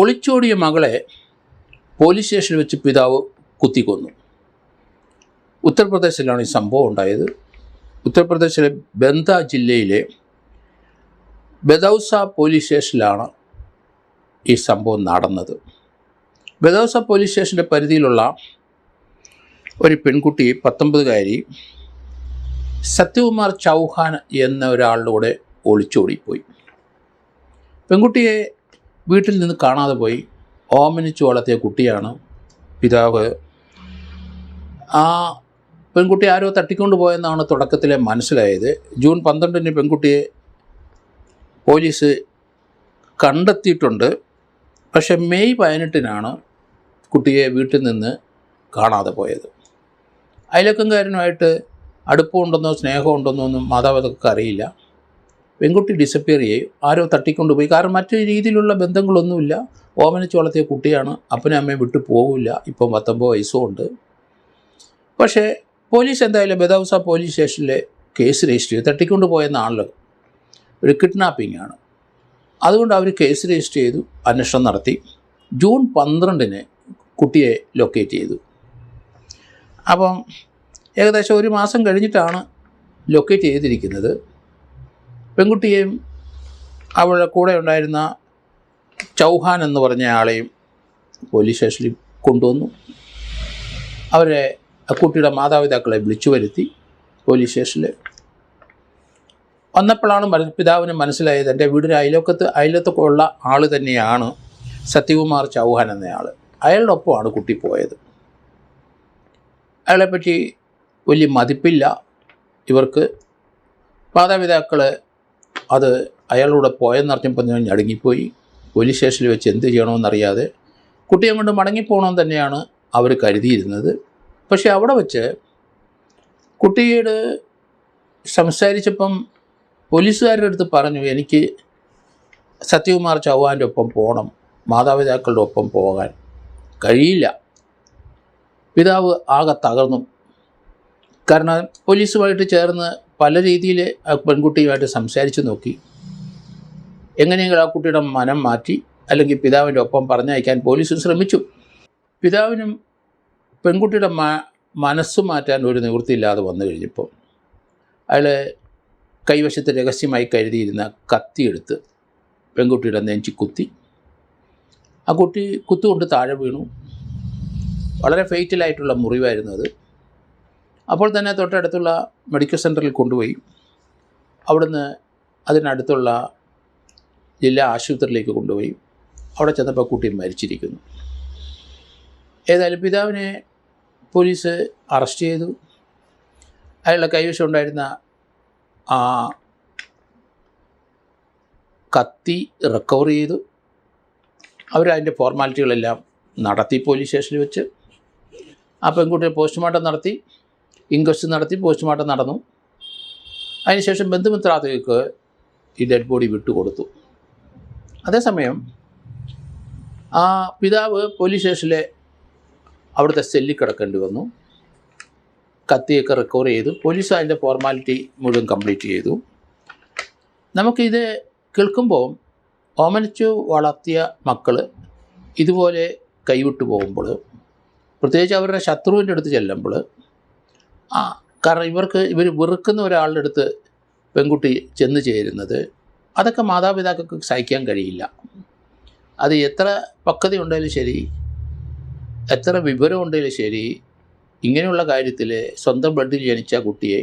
ഒളിച്ചോടിയ മകളെ പോലീസ് സ്റ്റേഷനിൽ വെച്ച് പിതാവ് കുത്തിക്കൊന്നു. ഉത്തർപ്രദേശിലാണ് ഈ സംഭവം ഉണ്ടായത്. ഉത്തർപ്രദേശിലെ ബന്ദ ജില്ലയിലെ ബദൗസ പോലീസ് സ്റ്റേഷനിലാണ് ഈ സംഭവം നടന്നത്. ബദൗസ പോലീസ് സ്റ്റേഷൻ്റെ പരിധിയിലുള്ള ഒരു പെൺകുട്ടി 19-കാരി സത്യകുമാർ ചൗഹാൻ എന്ന ഒരാളുടെ കൂടെ ഒളിച്ചോടിപ്പോയി. പെൺകുട്ടിയെ വീട്ടിൽ നിന്ന് കാണാതെ പോയി. ഓമനിച്ചു വളർത്തിയ കുട്ടിയാണ് പിതാവ്. ആ പെൺകുട്ടി ആരോ തട്ടിക്കൊണ്ട് പോയെന്നാണ് തുടക്കത്തിലെ മനസ്സിലായത്. ജൂൺ 12-ന് പെൺകുട്ടിയെ പോലീസ് കണ്ടെത്തിയിട്ടുണ്ട്. പക്ഷേ മെയ് 18-നാണ് കുട്ടിയെ വീട്ടിൽ നിന്ന് കാണാതെ പോയത്. അയൽവക്കക്കാരനുമായിട്ട് അടുപ്പമുണ്ടെന്നോ സ്നേഹമുണ്ടെന്നോ ഒന്നും മാതാപിതാക്കൾക്ക് അറിയില്ല. പെൺകുട്ടി ഡിസപ്പിയർ ചെയ്യും, ആരോ തട്ടിക്കൊണ്ടുപോയി. കാരണം മറ്റു രീതിയിലുള്ള ബന്ധങ്ങളൊന്നുമില്ല. ഓമനിച്ച് വളർത്തിയ കുട്ടിയാണ്, അപ്പനും അമ്മയും വിട്ടു പോകില്ല. ഇപ്പം 19 വയസ്സുമുണ്ട്. പക്ഷേ പോലീസ് എന്തായാലും ബദൗസ പോലീസ് സ്റ്റേഷനിലെ കേസ് രജിസ്റ്റർ ചെയ്തു. തട്ടിക്കൊണ്ട് പോയെന്നാണല്ലോ, ഒരു കിഡ്നാപ്പിംഗ് ആണ്. അതുകൊണ്ട് അവർ കേസ് രജിസ്റ്റർ ചെയ്തു, അന്വേഷണം നടത്തി. ജൂൺ 12-ന് കുട്ടിയെ ലൊക്കേറ്റ് ചെയ്തു. അപ്പം ഏകദേശം ഒരു മാസം കഴിഞ്ഞിട്ടാണ് ലൊക്കേറ്റ് ചെയ്തിരിക്കുന്നത്. പെൺകുട്ടിയെയും അവളുടെ കൂടെ ഉണ്ടായിരുന്ന ചൗഹാൻ എന്ന് പറഞ്ഞ ആളെയും പോലീസ് സ്റ്റേഷനിൽ കൊണ്ടുവന്നു. അവരെ കുട്ടിയുടെ മാതാപിതാക്കളെ വിളിച്ചു വരുത്തി പോലീസ് സ്റ്റേഷനിൽ. വന്നപ്പോഴാണ് പിതാവിന് മനസ്സിലായത് എൻ്റെ വീടിന് അയലത്തൊക്കെ ഉള്ള ആൾ തന്നെയാണ് സത്യകുമാർ ചൗഹാൻ എന്നയാൾ. അയാളുടെ ഒപ്പമാണ് കുട്ടി പോയത്. അയാളെപ്പറ്റി വലിയ മതിപ്പില്ല ഇവർക്ക്. മാതാപിതാക്കൾ അത് അയാളൂടെ പോയെന്നറിഞ്ഞപ്പോൾ ഞാൻ ഞടുങ്ങിപ്പോയി. പോലീസ് സ്റ്റേഷനിൽ വെച്ച് എന്ത് ചെയ്യണമെന്നറിയാതെ കുട്ടിയെ കൊണ്ട് മടങ്ങിപ്പോകണമെന്ന് തന്നെയാണ് അവർ കരുതിയിരുന്നത്. പക്ഷേ അവിടെ വെച്ച് കുട്ടിയോട് സംസാരിച്ചപ്പം പോലീസുകാരുടെ അടുത്ത് പറഞ്ഞു, എനിക്ക് സത്യകുമാർ ചൗഹാൻ്റെ ഒപ്പം പോകണം, മാതാപിതാക്കളുടെ ഒപ്പം പോകാൻ കഴിയില്ല. പിതാവ് ആകെ തകർന്നു. കാരണം പോലീസുമായിട്ട് ചേർന്ന് പല രീതിയിൽ ആ പെൺകുട്ടിയുമായിട്ട് സംസാരിച്ച് നോക്കി. എങ്ങനെയെങ്കിലും ആ കുട്ടിയുടെ മനം മാറ്റി അല്ലെങ്കിൽ പിതാവിൻ്റെ ഒപ്പം പറഞ്ഞയക്കാൻ പോലീസ് ശ്രമിച്ചു. പിതാവിനും പെൺകുട്ടിയുടെ മനസ്സ് മാറ്റാൻ ഒരു നിവൃത്തിയില്ലാതെ വന്നു കഴിഞ്ഞപ്പോൾ അയാൾ കൈവശത്ത് രഹസ്യമായി കരുതിയിരുന്ന കത്തിയെടുത്ത് പെൺകുട്ടിയുടെ നെഞ്ചി കുത്തി. ആ കുട്ടി കുത്തുകൊണ്ട് താഴെ വീണു. വളരെ ഫെയ്റ്റലായിട്ടുള്ള മുറിവായിരുന്നു അത്. അപ്പോൾ തന്നെ തൊട്ടടുത്തുള്ള മെഡിക്കൽ സെൻറ്ററിൽ കൊണ്ടുപോയി. അവിടുന്ന് അതിനടുത്തുള്ള ജില്ലാ ആശുപത്രിയിലേക്ക് കൊണ്ടുപോയി. അവിടെ ചെന്നപ്പോൾ കുട്ടി മരിച്ചിരിക്കുന്നു. ഏതായാലും പിതാവിനെ പോലീസ് അറസ്റ്റ് ചെയ്തു. അയാളുടെ കൈവശം ഉണ്ടായിരുന്ന ആ കത്തി റിക്കവർ ചെയ്തു. അവരതിൻ്റെ ഫോർമാലിറ്റികളെല്ലാം നടത്തി പോലീസ് സ്റ്റേഷനിൽ വെച്ച്. ആ പെൺകുട്ടിയെ പോസ്റ്റ്മോർട്ടം നടത്തി, ഇൻക്വസ്റ്റ് നടത്തി, പോസ്റ്റ്മോർട്ടം നടന്നു. അതിനുശേഷം ബന്ധുമിത്രാദികൾക്ക് ഈ ഡെഡ് ബോഡി വിട്ടുകൊടുത്തു. അതേസമയം ആ പിതാവ് പോലീസ് സ്റ്റേഷനിലെ അവിടുത്തെ സെല്ലിൽ കിടക്കേണ്ടി വന്നു. കത്തിയൊക്കെ റിക്കവർ ചെയ്തു. പോലീസ് അതിൻ്റെ ഫോർമാലിറ്റി മുഴുവൻ കംപ്ലീറ്റ് ചെയ്തു. നമുക്കിത് കേൾക്കുമ്പോൾ ഓമനിച്ചു വളർത്തിയ മക്കൾ ഇതുപോലെ കൈവിട്ടു പോകുമ്പോൾ, പ്രത്യേകിച്ച് അവരുടെ ശത്രുവിൻ്റെ അടുത്ത് ചെല്ലുമ്പോൾ, കാരണം ഇവർ വെറുക്കുന്ന ഒരാളുടെ അടുത്ത് പെൺകുട്ടി ചെന്ന് ചേരുന്നത്, അതൊക്കെ മാതാപിതാക്കൾക്ക് സഹിക്കാൻ കഴിയില്ല. അത് എത്ര പക്വത ഉണ്ടെങ്കിലും ശരി, എത്ര വിവരം ഉണ്ടെങ്കിലും ശരി, ഇങ്ങനെയുള്ള കാര്യത്തിൽ സ്വന്തം ബ്ലഡിൽ ജനിച്ച കുട്ടിയെ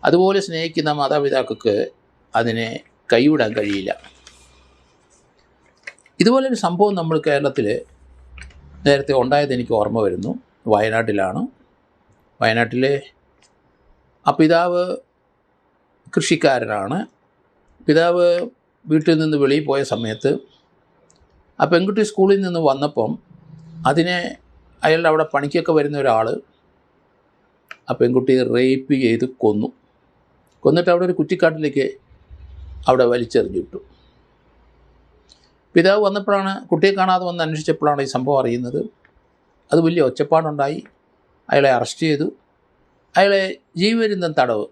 അതുപോലെ സ്നേഹിക്കുന്ന മാതാപിതാക്കൾക്ക് അതിനെ കൈവിടാൻ കഴിയില്ല. ഇതുപോലൊരു സംഭവം നമ്മൾ കേരളത്തിൽ നേരത്തെ ഉണ്ടായത് എനിക്ക് ഓർമ്മ വരുന്നു. വയനാട്ടിലാണ്. വയനാട്ടിലെ ആ പിതാവ് കൃഷിക്കാരനാണ്. പിതാവ് വീട്ടിൽ നിന്ന് വെളിയിൽ പോയ സമയത്ത് ആ പെൺകുട്ടി സ്കൂളിൽ നിന്ന് വന്നപ്പം അതിനെ അയാളുടെ അവിടെ പണിക്കൊക്കെ വരുന്ന ഒരാൾ ആ പെൺകുട്ടിയെ റേപ്പ് ചെയ്ത് കൊന്നിട്ട് അവിടെ ഒരു കുറ്റിക്കാട്ടിലേക്ക് അവിടെ വലിച്ചെറിഞ്ഞിട്ടു. പിതാവ് വന്നപ്പോഴാണ്, കുട്ടിയെ കാണാതെ വന്ന് അന്വേഷിച്ചപ്പോഴാണ് ഈ സംഭവം അറിയുന്നത്. അത് വലിയ ഒച്ചപ്പാടുണ്ടായി. അയാളെ അറസ്റ്റ് ചെയ്തു. അയാളെ ജീവപര്യന്തം തടവ്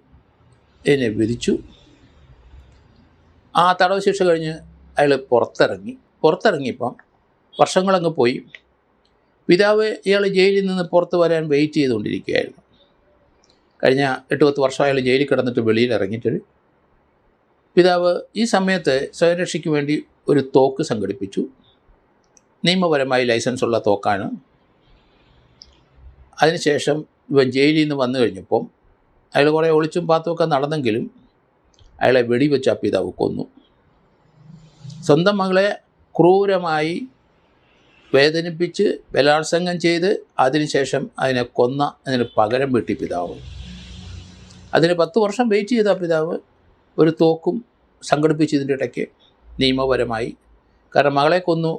ഇതിനെ വിധിച്ചു. ആ തടവ് ശിക്ഷ കഴിഞ്ഞ് അയാൾ പുറത്തിറങ്ങിയപ്പം വർഷങ്ങളങ്ങ് പോയി. പിതാവ് ഇയാൾ ജയിലിൽ നിന്ന് പുറത്ത് വരാൻ വെയിറ്റ് ചെയ്തുകൊണ്ടിരിക്കുകയായിരുന്നു. കഴിഞ്ഞ 8-10 വർഷം അയാൾ ജയിലിൽ കിടന്നിട്ട് വെളിയിൽ ഇറങ്ങിയിട്ട് പിതാവ് ഈ സമയത്ത് സ്വയരക്ഷയ്ക്ക് വേണ്ടി ഒരു തോക്ക് സംഘടിപ്പിച്ചു. നിയമപരമായി ലൈസൻസുള്ള തോക്കാണ്. അതിനുശേഷം ഇവൻ ജയിലിൽ നിന്ന് വന്നു കഴിഞ്ഞപ്പം അയാൾ കുറേ ഒളിച്ചും പാത്തുമൊക്കെ നടന്നെങ്കിലും അയാളെ വെടിവെച്ച് ആ പിതാവ് കൊന്നു. സ്വന്തം മകളെ ക്രൂരമായി വേദനിപ്പിച്ച് ബലാത്സംഗം ചെയ്ത് അതിനുശേഷം അതിനെ അതിന് പകരം വീട്ടി പിതാവ്. അതിന് 10 വർഷം വെയിറ്റ് ചെയ്ത പിതാവ് ഒരു തോക്കും സംഘടിപ്പിച്ചതിൻ്റെ ഇടയ്ക്ക് നിയമപരമായി, കാരണം മകളെ കൊന്നു,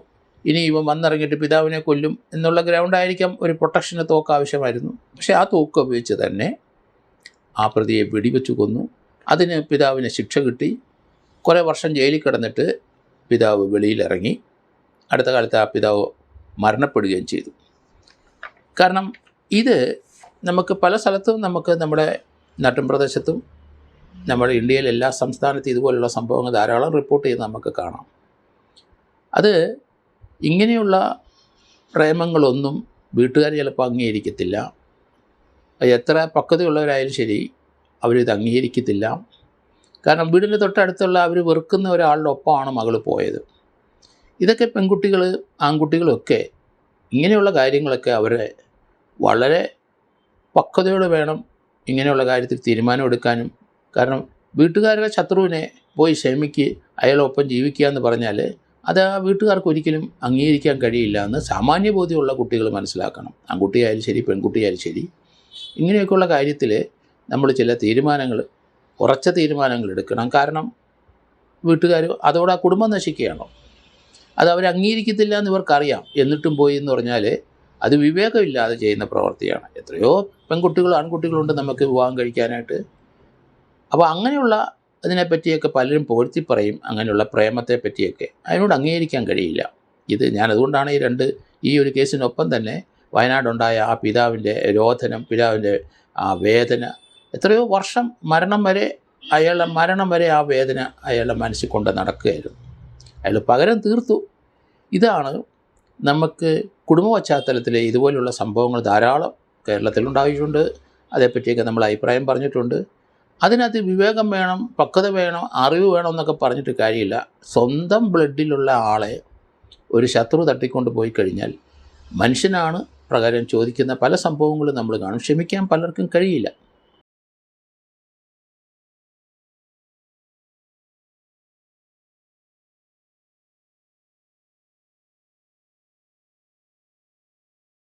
ഇനി ഇവൻ വന്നിറങ്ങിയിട്ട് പിതാവിനെ കൊല്ലും എന്നുള്ള ഗ്രൗണ്ടായിരിക്കാം ഒരു പ്രൊട്ടക്ഷന് തോക്ക് ആവശ്യമായിരുന്നു. പക്ഷേ ആ തോക്ക് ഉപയോഗിച്ച് തന്നെ ആ പ്രതിയെ വെടിവെച്ച് കൊന്നു. അതിന് പിതാവിന് ശിക്ഷ കിട്ടി. കുറേ വർഷം ജയിലിൽ കിടന്നിട്ട് പിതാവ് വെളിയിലിറങ്ങി. അടുത്ത കാലത്ത് ആ പിതാവ് മരണപ്പെടുകയും ചെയ്തു. കാരണം ഇത് നമുക്ക് പല സ്ഥലത്തും നമ്മുടെ നാട്ടിൻ പ്രദേശത്തും നമ്മുടെ ഇന്ത്യയിലെ എല്ലാ സംസ്ഥാനത്തും ഇതുപോലുള്ള സംഭവങ്ങൾ ധാരാളം റിപ്പോർട്ട് ചെയ്ത് നമുക്ക് കാണാം. അത് ഇങ്ങനെയുള്ള പ്രേമങ്ങളൊന്നും വീട്ടുകാർ ചിലപ്പോൾ അംഗീകരിക്കത്തില്ല. എത്ര പക്വതയുള്ളവരായാലും ശരി അവരിത് അംഗീകരിക്കത്തില്ല. കാരണം വീടിൻ്റെ തൊട്ടടുത്തുള്ള അവർ വെറുക്കുന്ന ഒരാളുടെ ഒപ്പമാണ് മകൾ പോയത്. ഇതൊക്കെ ആൺകുട്ടികളൊക്കെ ഇങ്ങനെയുള്ള കാര്യങ്ങളൊക്കെ അവരെ വളരെ പക്വതയോടെ വേണം ഇങ്ങനെയുള്ള കാര്യത്തിൽ തീരുമാനമെടുക്കാനും. കാരണം വീട്ടുകാരുടെ ശത്രുവിനെ പോയി ക്ഷമിക്ക് അയാളൊപ്പം ജീവിക്കുക എന്ന് പറഞ്ഞാൽ അത് ആ വീട്ടുകാർക്ക് ഒരിക്കലും അംഗീകരിക്കാൻ കഴിയില്ല എന്ന് സാമാന്യബോധ്യമുള്ള കുട്ടികൾ മനസ്സിലാക്കണം. ആൺകുട്ടിയായാലും ശരി പെൺകുട്ടിയായാലും ശരി ഇങ്ങനെയൊക്കെയുള്ള കാര്യത്തിൽ നമ്മൾ ചില ഉറച്ച തീരുമാനങ്ങൾ എടുക്കണം. കാരണം വീട്ടുകാർ അതോടെ ആ കുടുംബം നശിക്കുകയാണോ, അത് അവർ അംഗീകരിക്കത്തില്ല എന്ന് ഇവർക്കറിയാം. എന്നിട്ടും പോയി എന്ന് പറഞ്ഞാൽ അത് വിവേകമില്ലാതെ ചെയ്യുന്ന പ്രവൃത്തിയാണ്. എത്രയോ ആൺകുട്ടികളുണ്ട് നമുക്ക് വിവാഹം കഴിക്കാനായിട്ട്. അപ്പോൾ അങ്ങനെയുള്ള അതിനെപ്പറ്റിയൊക്കെ പലരും പുകഴ്ത്തി പറയും. അങ്ങനെയുള്ള പ്രേമത്തെ പറ്റിയൊക്കെ അതിനോട് അംഗീകരിക്കാൻ കഴിയില്ല. ഞാനതുകൊണ്ടാണ് ഈ ഒരു കേസിനൊപ്പം തന്നെ വയനാടുണ്ടായ ആ പിതാവിൻ്റെ രോദനം, പിതാവിൻ്റെ ആ വേദന, എത്രയോ വർഷം അയാളുടെ മരണം വരെ ആ വേദന അയാളുടെ മനസ്സിൽ കൊണ്ട് നടക്കുകയായിരുന്നു. അയാൾ പകരം തീർത്തു. ഇതാണ് നമുക്ക് കുടുംബ പശ്ചാത്തലത്തിൽ ഇതുപോലുള്ള സംഭവങ്ങൾ ധാരാളം കേരളത്തിലുണ്ടായിട്ടുണ്ട്. അതേപ്പറ്റിയൊക്കെ നമ്മൾ അഭിപ്രായം പറഞ്ഞിട്ടുണ്ട്. അതിനകത്ത് വിവേകം വേണം, പക്വത വേണം, അറിവ് വേണം എന്നൊക്കെ പറഞ്ഞിട്ട് കാര്യമില്ല. സ്വന്തം ബ്ലഡിലുള്ള ആളെ ഒരു ശത്രു തട്ടിക്കൊണ്ട് പോയി കഴിഞ്ഞാൽ മനുഷ്യനാണ് പ്രകാരം ചോദിക്കുന്ന പല സംഭവങ്ങളും നമ്മൾ കാണും. ക്ഷമിക്കാൻ പലർക്കും കഴിയില്ല.